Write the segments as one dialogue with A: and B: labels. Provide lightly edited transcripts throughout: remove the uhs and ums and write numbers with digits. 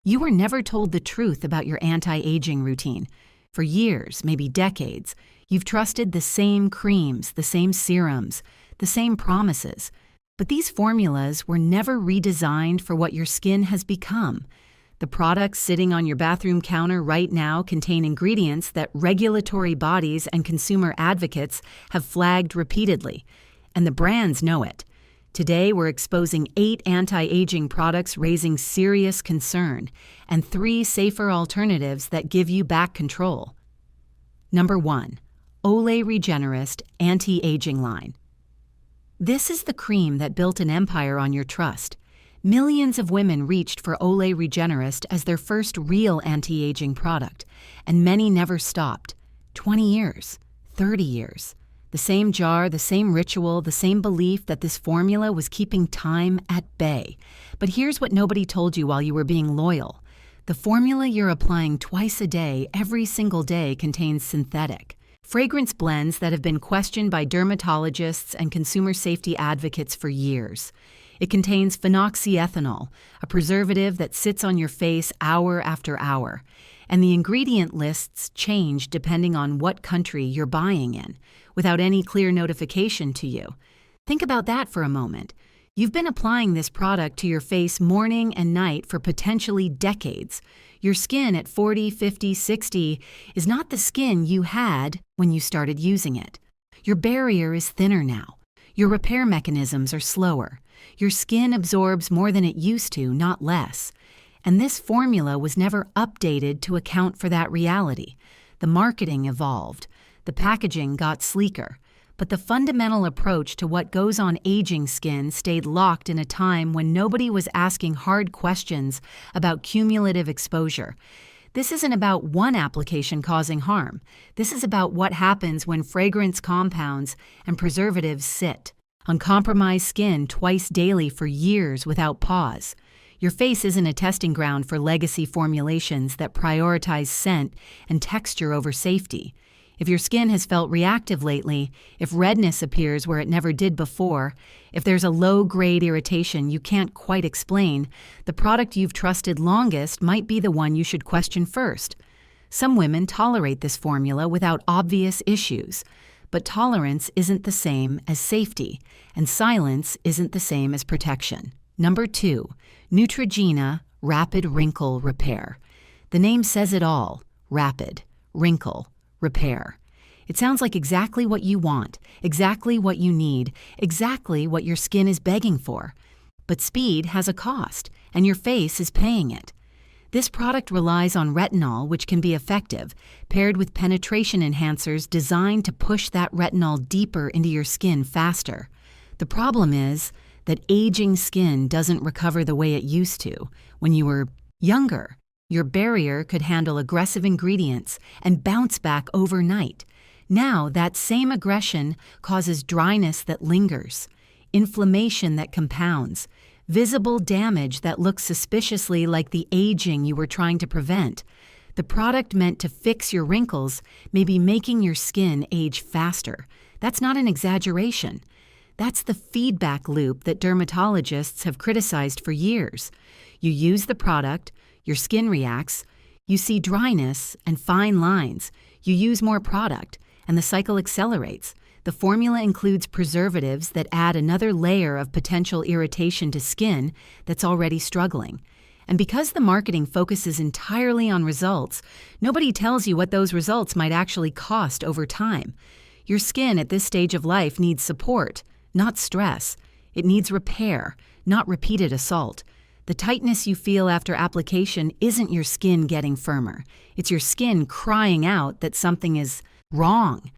A: You were never told the truth about your anti-aging routine. For years, maybe decades, you've trusted the same creams, the same serums, the same promises. But these formulas were never redesigned for what your skin has become. The products sitting on your bathroom counter right now contain ingredients that regulatory bodies and consumer advocates have flagged repeatedly, and the brands know it. Today, we're exposing 8 anti-aging products raising serious concern and 3 safer alternatives that give you back control. Number 1. Olay Regenerist Anti-Aging Line. This is the cream that built an empire on your trust. Millions of women reached for Olay Regenerist as their first real anti-aging product, and many never stopped. 20 years, 30 years. The same jar, the same ritual, the same belief that this formula was keeping time at bay. But here's what nobody told you while you were being loyal. The formula you're applying twice a day, every single day, contains synthetic fragrance blends that have been questioned by dermatologists and consumer safety advocates for years. It contains phenoxyethanol, a preservative that sits on your face hour after hour. And the ingredient lists change depending on what country you're buying in, without any clear notification to you. Think about that for a moment. You've been applying this product to your face morning and night for potentially decades. Your skin at 40, 50, 60 is not the skin you had when you started using it. Your barrier is thinner now. Your repair mechanisms are slower. Your skin absorbs more than it used to, not less. And this formula was never updated to account for that reality. The marketing evolved. The packaging got sleeker. But the fundamental approach to what goes on aging skin stayed locked in a time when nobody was asking hard questions about cumulative exposure. This isn't about one application causing harm. This is about what happens when fragrance compounds and preservatives sit on compromised skin twice daily for years without pause. Your face isn't a testing ground for legacy formulations that prioritize scent and texture over safety. If your skin has felt reactive lately, if redness appears where it never did before, if there's a low-grade irritation you can't quite explain, the product you've trusted longest might be the one you should question first. Some women tolerate this formula without obvious issues, but tolerance isn't the same as safety, and silence isn't the same as protection. Number 2. Neutrogena Rapid Wrinkle Repair. The name says it all. Rapid, wrinkle, repair. It sounds like exactly what you want, exactly what you need, exactly what your skin is begging for. But speed has a cost, and your face is paying it. This product relies on retinol, which can be effective, paired with penetration enhancers designed to push that retinol deeper into your skin faster. The problem is that aging skin doesn't recover the way it used to when you were younger. Your barrier could handle aggressive ingredients and bounce back overnight. Now, that same aggression causes dryness that lingers, inflammation that compounds, visible damage that looks suspiciously like the aging you were trying to prevent. The product meant to fix your wrinkles may be making your skin age faster. That's not an exaggeration. That's the feedback loop that dermatologists have criticized for years. You use the product, your skin reacts, you see dryness and fine lines, you use more product, and the cycle accelerates. The formula includes preservatives that add another layer of potential irritation to skin that's already struggling. And because the marketing focuses entirely on results, nobody tells you what those results might actually cost over time. Your skin at this stage of life needs support, not stress. It needs repair, not repeated assault. The tightness you feel after application isn't your skin getting firmer. It's your skin crying out that something is wrong.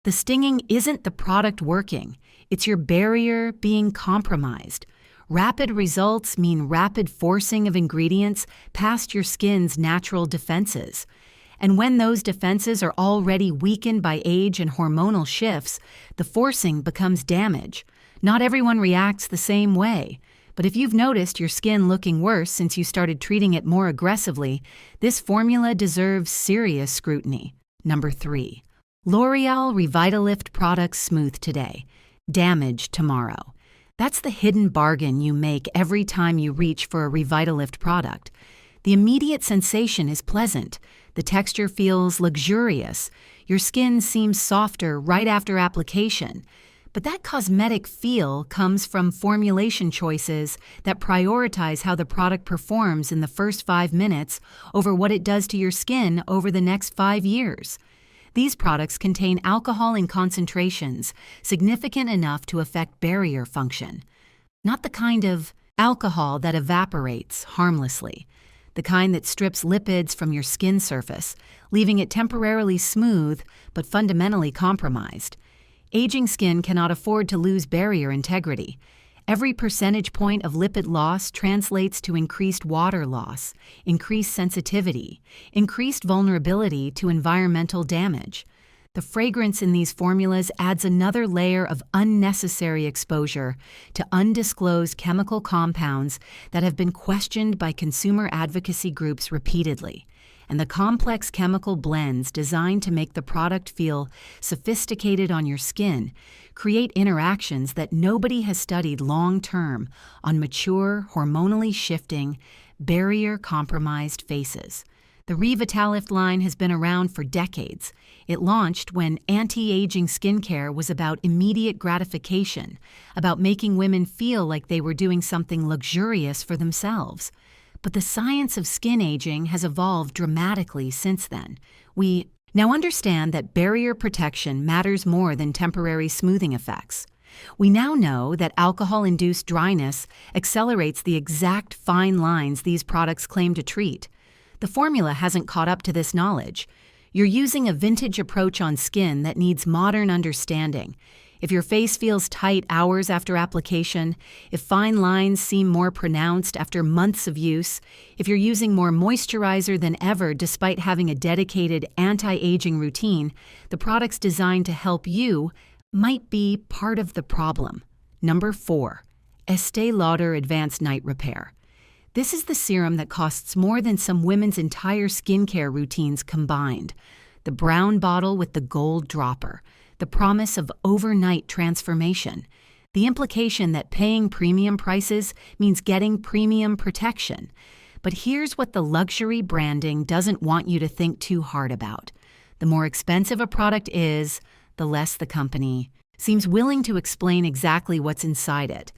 A: The stinging isn't the product working. It's your barrier being compromised. Rapid results mean rapid forcing of ingredients past your skin's natural defenses. And when those defenses are already weakened by age and hormonal shifts, the forcing becomes damage. Not everyone reacts the same way. But if you've noticed your skin looking worse since you started treating it more aggressively, this formula deserves serious scrutiny. Number 3. L'Oreal Revitalift Products Smooth Today, Damage Tomorrow. That's the hidden bargain you make every time you reach for a Revitalift product. The immediate sensation is pleasant. The texture feels luxurious. Your skin seems softer right after application. But that cosmetic feel comes from formulation choices that prioritize how the product performs in the first 5 minutes over what it does to your skin over the next 5 years. These products contain alcohol in concentrations significant enough to affect barrier function. Not the kind of alcohol that evaporates harmlessly. The kind that strips lipids from your skin surface, leaving it temporarily smooth but fundamentally compromised. Aging skin cannot afford to lose barrier integrity. Every percentage point of lipid loss translates to increased water loss, increased sensitivity, increased vulnerability to environmental damage. The fragrance in these formulas adds another layer of unnecessary exposure to undisclosed chemical compounds that have been questioned by consumer advocacy groups repeatedly. And the complex chemical blends designed to make the product feel sophisticated on your skin create interactions that nobody has studied long-term on mature, hormonally shifting, barrier-compromised faces. The Revitalift line has been around for decades. It launched when anti-aging skincare was about immediate gratification, about making women feel like they were doing something luxurious for themselves. But the science of skin aging has evolved dramatically since then. We now understand that barrier protection matters more than temporary smoothing effects. We now know that alcohol-induced dryness accelerates the exact fine lines these products claim to treat. The formula hasn't caught up to this knowledge. You're using a vintage approach on skin that needs modern understanding. If your face feels tight hours after application, if fine lines seem more pronounced after months of use, if you're using more moisturizer than ever despite having a dedicated anti-aging routine, the products designed to help you might be part of the problem. Number 4. Estee Lauder Advanced Night Repair. This is the serum that costs more than some women's entire skincare routines combined. The brown bottle with the gold dropper. The promise of overnight transformation. The implication that paying premium prices means getting premium protection. But here's what the luxury branding doesn't want you to think too hard about. The more expensive a product is, the less the company seems willing to explain exactly what's inside it.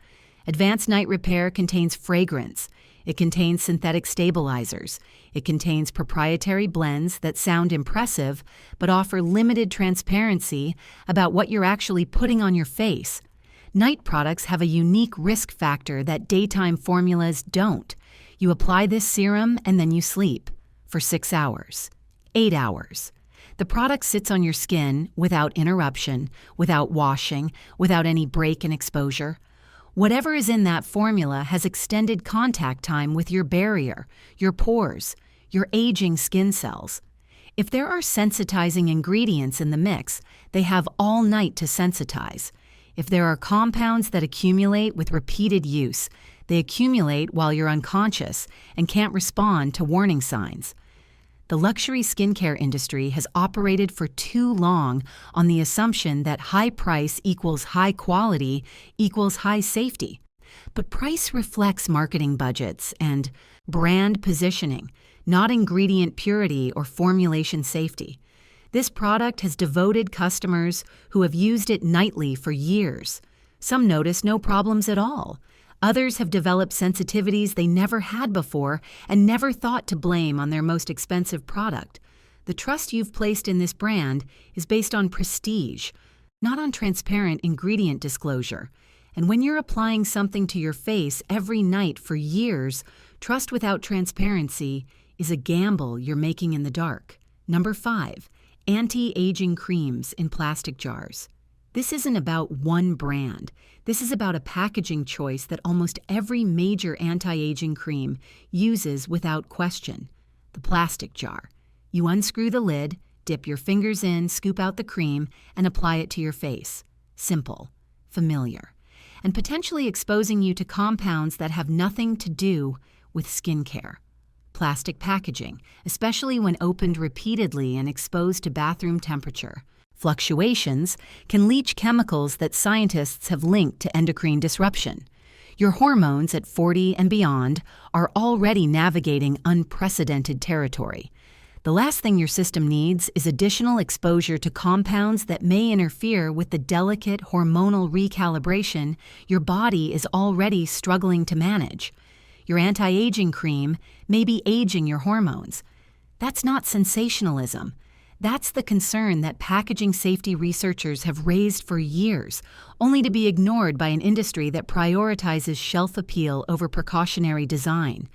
A: Advanced Night Repair contains fragrance. It contains synthetic stabilizers. It contains proprietary blends that sound impressive but offer limited transparency about what you're actually putting on your face. Night products have a unique risk factor that daytime formulas don't. You apply this serum and then you sleep for 6 hours, 8 hours. The product sits on your skin without interruption, without washing, without any break in exposure. Whatever is in that formula has extended contact time with your barrier, your pores, your aging skin cells. If there are sensitizing ingredients in the mix, they have all night to sensitize. If there are compounds that accumulate with repeated use, they accumulate while you're unconscious and can't respond to warning signs. The luxury skincare industry has operated for too long on the assumption that high price equals high quality equals high safety. But price reflects marketing budgets and brand positioning, not ingredient purity or formulation safety. This product has devoted customers who have used it nightly for years. Some notice no problems at all. Others have developed sensitivities they never had before and never thought to blame on their most expensive product. The trust you've placed in this brand is based on prestige, not on transparent ingredient disclosure. And when you're applying something to your face every night for years, trust without transparency is a gamble you're making in the dark. Number 5. Anti-aging creams in plastic jars. This isn't about one brand. This is about a packaging choice that almost every major anti-aging cream uses without question. The plastic jar. You unscrew the lid, dip your fingers in, scoop out the cream, and apply it to your face. Simple, familiar, and potentially exposing you to compounds that have nothing to do with skincare. Plastic packaging, especially when opened repeatedly and exposed to bathroom temperature. Fluctuations can leach chemicals that scientists have linked to endocrine disruption. Your hormones at 40 and beyond are already navigating unprecedented territory. The last thing your system needs is additional exposure to compounds that may interfere with the delicate hormonal recalibration your body is already struggling to manage. Your anti-aging cream may be aging your hormones. That's not sensationalism. That's the concern that packaging safety researchers have raised for years, only to be ignored by an industry that prioritizes shelf appeal over precautionary design.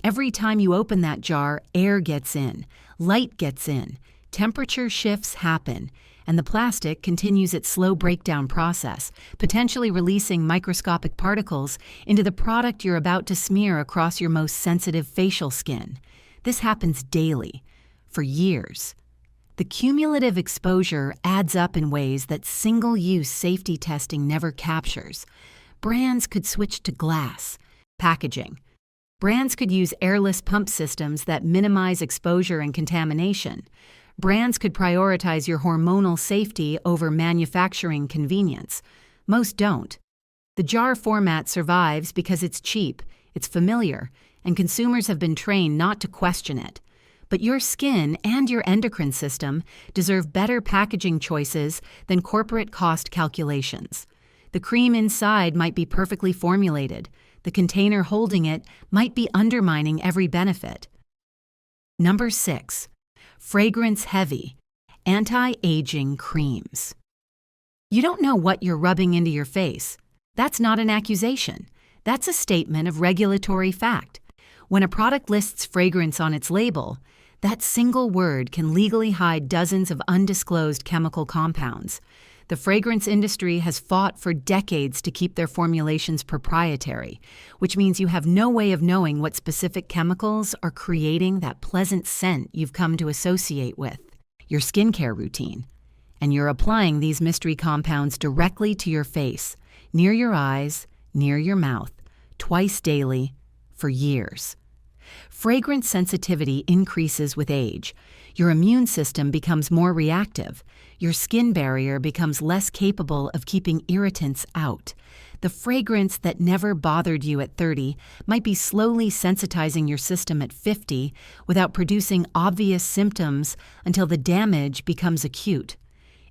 A: Every time you open that jar, air gets in, light gets in, temperature shifts happen, and the plastic continues its slow breakdown process, potentially releasing microscopic particles into the product you're about to smear across your most sensitive facial skin. This happens daily, for years. The cumulative exposure adds up in ways that single-use safety testing never captures. Brands could switch to glass, packaging. Brands could use airless pump systems that minimize exposure and contamination. Brands could prioritize your hormonal safety over manufacturing convenience. Most don't. The jar format survives because it's cheap, it's familiar, and consumers have been trained not to question it. But your skin and your endocrine system deserve better packaging choices than corporate cost calculations. The cream inside might be perfectly formulated. The container holding it might be undermining every benefit. Number 6. Fragrance-heavy, anti-aging creams. You don't know what you're rubbing into your face. That's not an accusation. That's a statement of regulatory fact. When a product lists fragrance on its label, that single word can legally hide dozens of undisclosed chemical compounds. The fragrance industry has fought for decades to keep their formulations proprietary, which means you have no way of knowing what specific chemicals are creating that pleasant scent you've come to associate with your skincare routine. And you're applying these mystery compounds directly to your face, near your eyes, near your mouth, twice daily, for years. Fragrance sensitivity increases with age. Your immune system becomes more reactive. Your skin barrier becomes less capable of keeping irritants out. The fragrance that never bothered you at 30 might be slowly sensitizing your system at 50 without producing obvious symptoms until the damage becomes acute.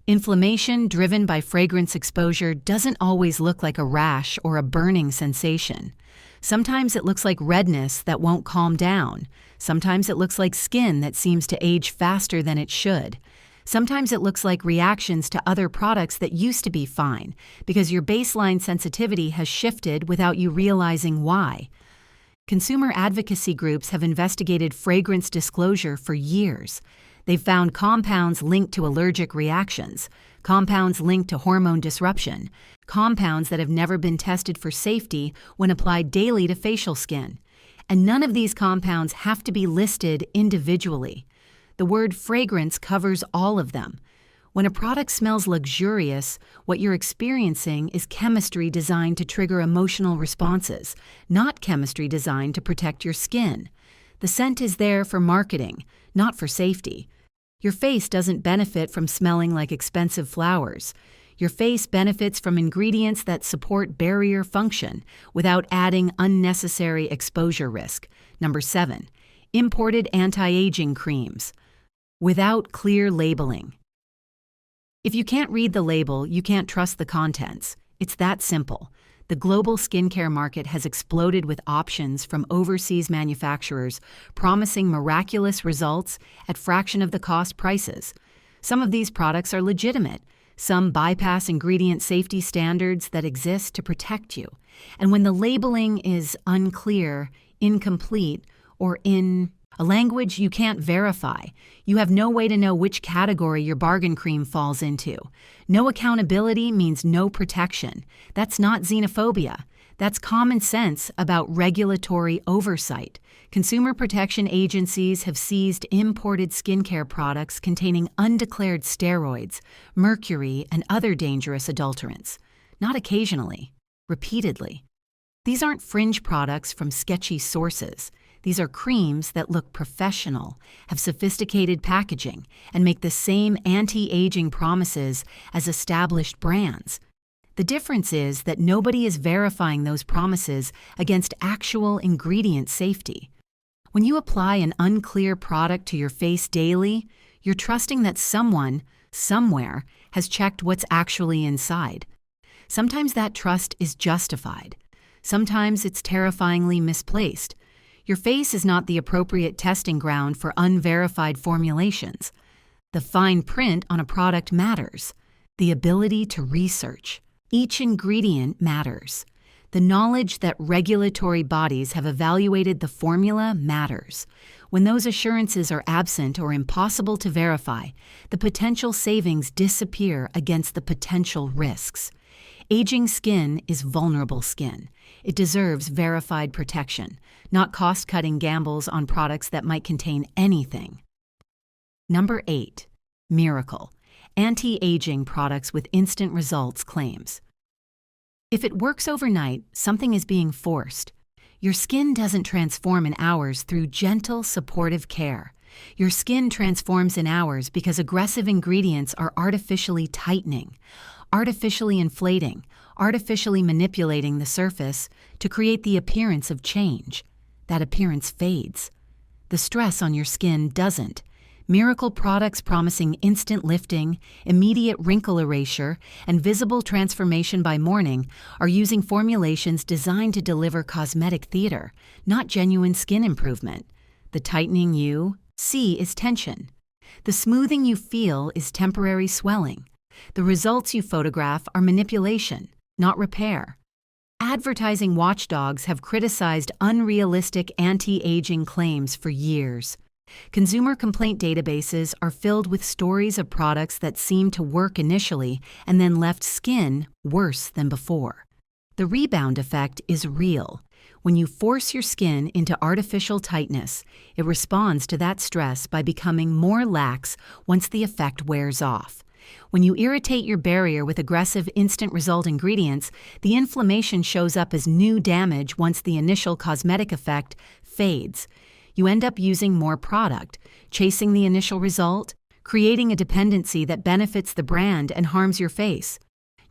A: Inflammation driven by fragrance exposure doesn't always look like a rash or a burning sensation. Sometimes it looks like redness that won't calm down. Sometimes it looks like skin that seems to age faster than it should. Sometimes it looks like reactions to other products that used to be fine because your baseline sensitivity has shifted without you realizing why. Consumer advocacy groups have investigated fragrance disclosure for years. They've found compounds linked to allergic reactions, compounds linked to hormone disruption, compounds that have never been tested for safety when applied daily to facial skin. And none of these compounds have to be listed individually. The word fragrance covers all of them. When a product smells luxurious, what you're experiencing is chemistry designed to trigger emotional responses, not chemistry designed to protect your skin. The scent is there for marketing, not for safety. Your face doesn't benefit from smelling like expensive flowers. Your face benefits from ingredients that support barrier function without adding unnecessary exposure risk. Number 7. Imported anti-aging creams. Without clear labeling. If you can't read the label, you can't trust the contents. It's that simple. The global skincare market has exploded with options from overseas manufacturers promising miraculous results at fraction of the cost prices. Some of these products are legitimate. Some bypass ingredient safety standards that exist to protect you. And when the labeling is unclear, incomplete, or in a language you can't verify, you have no way to know which category your bargain cream falls into. No accountability means no protection. That's not xenophobia. That's common sense about regulatory oversight. Consumer protection agencies have seized imported skincare products containing undeclared steroids, mercury, and other dangerous adulterants. Not occasionally, repeatedly. These aren't fringe products from sketchy sources. These are creams that look professional, have sophisticated packaging, and make the same anti-aging promises as established brands. The difference is that nobody is verifying those promises against actual ingredient safety. When you apply an unclear product to your face daily, you're trusting that someone, somewhere, has checked what's actually inside. Sometimes that trust is justified. Sometimes it's terrifyingly misplaced. Your face is not the appropriate testing ground for unverified formulations. The fine print on a product matters. The ability to research. Each ingredient matters. The knowledge that regulatory bodies have evaluated the formula matters. When those assurances are absent or impossible to verify, the potential savings disappear against the potential risks. Aging skin is vulnerable skin. It deserves verified protection, not cost-cutting gambles on products that might contain anything. Number 8. Miracle. Anti-aging products with instant results claims. If it works overnight, something is being forced. Your skin doesn't transform in hours through gentle, supportive care. Your skin transforms in hours because aggressive ingredients are artificially tightening, artificially inflating, artificially manipulating the surface to create the appearance of change. That appearance fades. The stress on your skin doesn't. Miracle products promising instant lifting, immediate wrinkle erasure, and visible transformation by morning are using formulations designed to deliver cosmetic theater, not genuine skin improvement. The tightening you see is tension. The smoothing you feel is temporary swelling. The results you photograph are manipulation, not repair. Advertising watchdogs have criticized unrealistic anti-aging claims for years. Consumer complaint databases are filled with stories of products that seemed to work initially and then left skin worse than before. The rebound effect is real. When you force your skin into artificial tightness, it responds to that stress by becoming more lax once the effect wears off. When you irritate your barrier with aggressive instant result ingredients, the inflammation shows up as new damage once the initial cosmetic effect fades. You end up using more product, chasing the initial result, creating a dependency that benefits the brand and harms your face.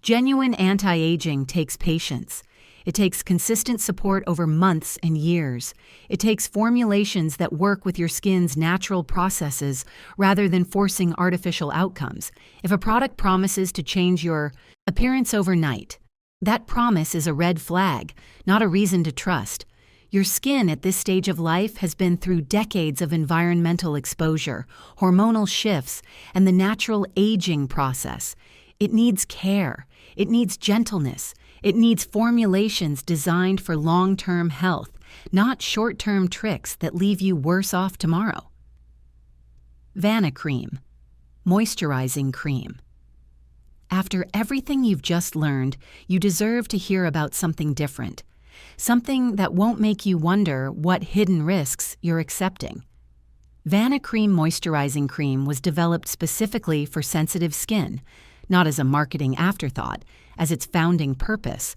A: Genuine anti-aging takes patience. It takes consistent support over months and years. It takes formulations that work with your skin's natural processes rather than forcing artificial outcomes. If a product promises to change your appearance overnight, that promise is a red flag, not a reason to trust. Your skin at this stage of life has been through decades of environmental exposure, hormonal shifts, and the natural aging process. It needs care. It needs gentleness. It needs formulations designed for long-term health, not short-term tricks that leave you worse off tomorrow. Vanicream, moisturizing cream. After everything you've just learned, you deserve to hear about something different. Something that won't make you wonder what hidden risks you're accepting. Vanicream Moisturizing Cream was developed specifically for sensitive skin, not as a marketing afterthought, as its founding purpose.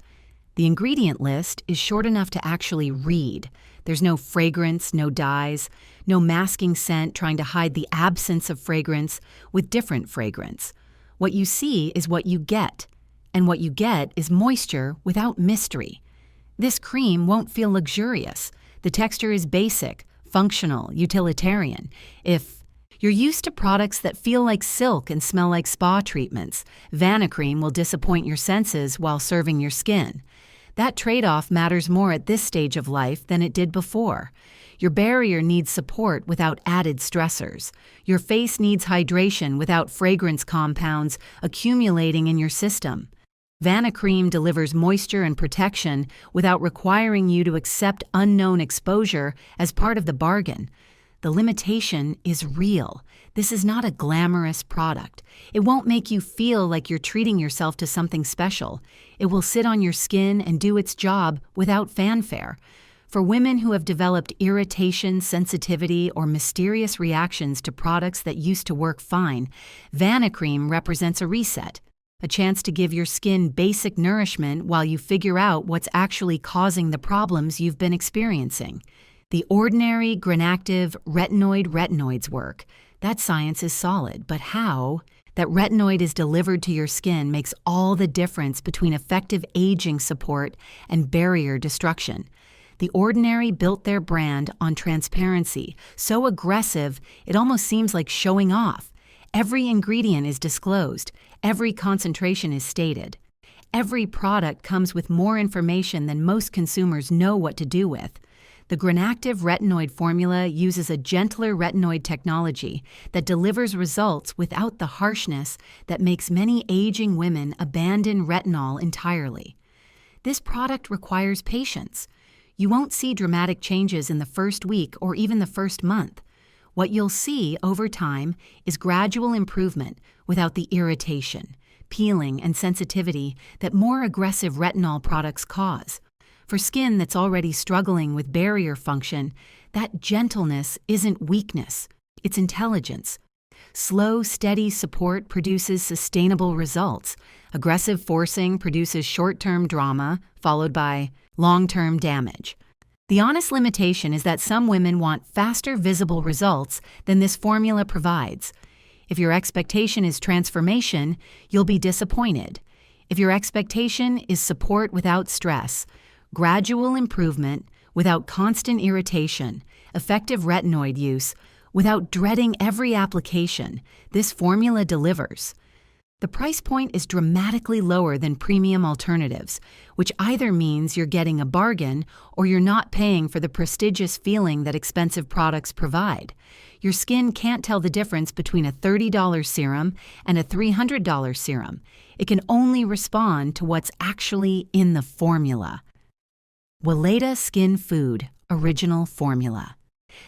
A: The ingredient list is short enough to actually read. There's no fragrance, no dyes, no masking scent trying to hide the absence of fragrance with different fragrance. What you see is what you get, and what you get is moisture without mystery. This cream won't feel luxurious. The texture is basic, functional, utilitarian. If you're used to products that feel like silk and smell like spa treatments, Vanicream will disappoint your senses while serving your skin. That trade-off matters more at this stage of life than it did before. Your barrier needs support without added stressors. Your face needs hydration without fragrance compounds accumulating in your system. Vanicream delivers moisture and protection without requiring you to accept unknown exposure as part of the bargain. The limitation is real. This is not a glamorous product. It won't make you feel like you're treating yourself to something special. It will sit on your skin and do its job without fanfare. For women who have developed irritation, sensitivity, or mysterious reactions to products that used to work fine, Vanicream represents a reset. A chance to give your skin basic nourishment while you figure out what's actually causing the problems you've been experiencing. The ordinary granactive retinoids work. That science is solid, but how? That retinoid is delivered to your skin makes all the difference between effective aging support and barrier destruction. The Ordinary built their brand on transparency, so aggressive it almost seems like showing off. Every ingredient is disclosed, every concentration is stated. Every product comes with more information than most consumers know what to do with. The Granactive retinoid formula uses a gentler retinoid technology that delivers results without the harshness that makes many aging women abandon retinol entirely. This product requires patience. You won't see dramatic changes in the first week or even the first month. What you'll see over time is gradual improvement without the irritation, peeling, and sensitivity that more aggressive retinol products cause. For skin that's already struggling with barrier function, that gentleness isn't weakness, it's intelligence. Slow, steady support produces sustainable results. Aggressive forcing produces short-term drama, followed by long-term damage. The honest limitation is that some women want faster visible results than this formula provides. If your expectation is transformation, you'll be disappointed. If your expectation is support without stress, gradual improvement without constant irritation, effective retinoid use without dreading every application, this formula delivers. The price point is dramatically lower than premium alternatives, which either means you're getting a bargain or you're not paying for the prestigious feeling that expensive products provide. Your skin can't tell the difference between a $30 serum and a $300 serum. It can only respond to what's actually in the formula. Weleda Skin Food Original Formula.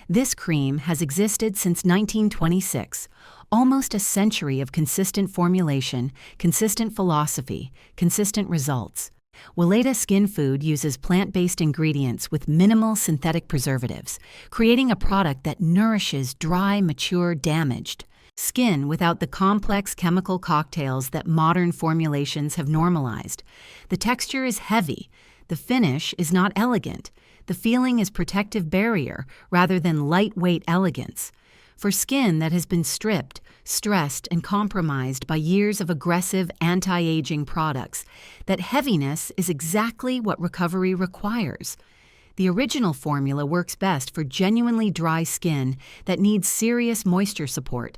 A: This cream has existed since 1926, almost a century of consistent formulation, consistent philosophy, consistent results. Weleda Skin Food uses plant-based ingredients with minimal synthetic preservatives, creating a product that nourishes dry, mature, damaged skin without the complex chemical cocktails that modern formulations have normalized. The texture is heavy. The finish is not elegant. The feeling is protective barrier rather than lightweight elegance. For skin that has been stripped, stressed, and compromised by years of aggressive anti-aging products, that heaviness is exactly what recovery requires. The original formula works best for genuinely dry skin that needs serious moisture support.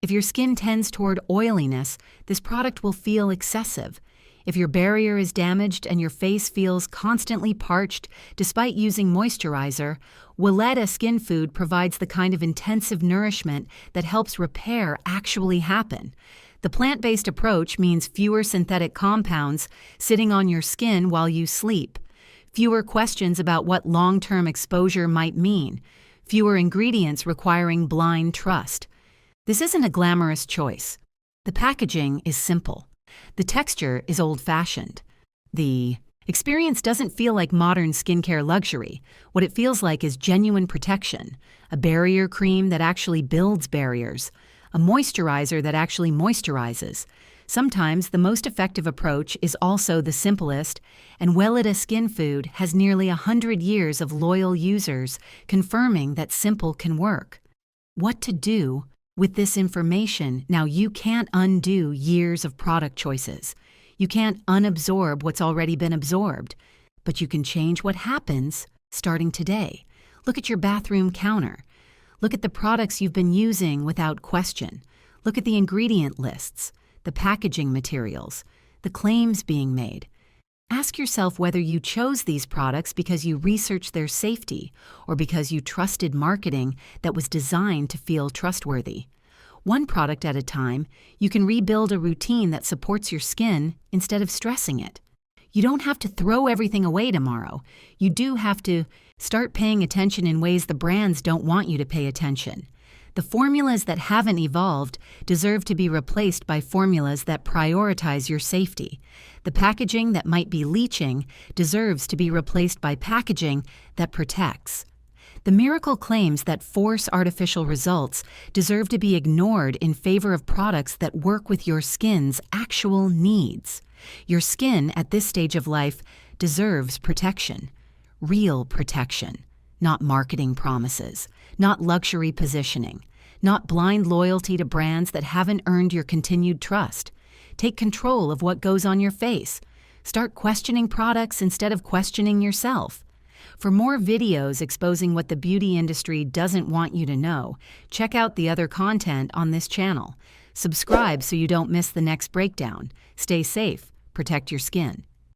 A: If your skin tends toward oiliness, this product will feel excessive. If your barrier is damaged and your face feels constantly parched despite using moisturizer, Weleda Skin Food provides the kind of intensive nourishment that helps repair actually happen. The plant-based approach means fewer synthetic compounds sitting on your skin while you sleep, fewer questions about what long-term exposure might mean, fewer ingredients requiring blind trust. This isn't a glamorous choice. The packaging is simple. The texture is old-fashioned. The experience doesn't feel like modern skincare luxury. What it feels like is genuine protection, a barrier cream that actually builds barriers, a moisturizer that actually moisturizes. Sometimes the most effective approach is also the simplest, and Weleda Skin Food has nearly 100 years of loyal users confirming that simple can work. What to do? With this information, now you can't undo years of product choices. You can't unabsorb what's already been absorbed, but you can change what happens starting today. Look at your bathroom counter. Look at the products you've been using without question. Look at the ingredient lists, the packaging materials, the claims being made. Ask yourself whether you chose these products because you researched their safety or because you trusted marketing that was designed to feel trustworthy. One product at a time, you can rebuild a routine that supports your skin instead of stressing it. You don't have to throw everything away tomorrow. You do have to start paying attention in ways the brands don't want you to pay attention. The formulas that haven't evolved deserve to be replaced by formulas that prioritize your safety. The packaging that might be leaching deserves to be replaced by packaging that protects. The miracle claims that force artificial results deserve to be ignored in favor of products that work with your skin's actual needs. Your skin at this stage of life deserves protection, real protection. Not marketing promises, not luxury positioning, not blind loyalty to brands that haven't earned your continued trust. Take control of what goes on your face. Start questioning products instead of questioning yourself. For more videos exposing what the beauty industry doesn't want you to know, check out the other content on this channel. Subscribe so you don't miss the next breakdown. Stay safe, protect your skin.